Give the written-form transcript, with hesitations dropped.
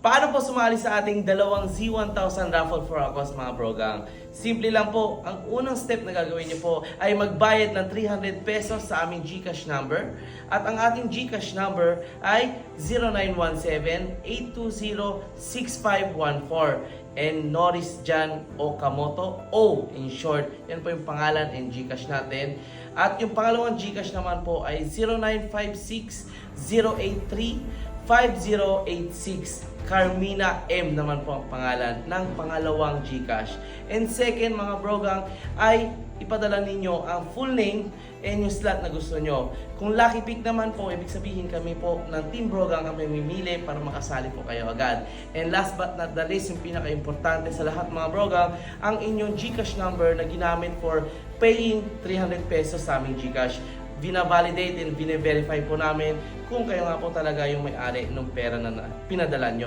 Paano po sumali sa ating dalawang Z1000 raffle for Akos mga brogang? Simple lang po, ang unang step na gagawin niyo po ay magbayad ng 300 pesos sa aming GCash number. At ang ating GCash number ay 0917-820-6514. And Norris Jan Okamoto, O in short, yan po yung pangalan and GCash natin. At yung pangalawang GCash naman po ay 0956-083-5086. Carmina M naman po ang pangalan ng pangalawang GCash. And second mga brogang ay ipadala ninyo ang full name and yung slot na gusto nyo. Kung lucky pick naman po, ibig sabihin kami po ng Team Brogang ang mamimili para makasali po kayo agad. And last but not the least, yung pinaka-importante sa lahat mga brogang, ang inyong GCash number na ginamit for paying 300 pesos sa aming GCash. Vina-validate and vina-verify po namin kung kayo nga po talaga yung may-ari ng pera na pinadala nyo.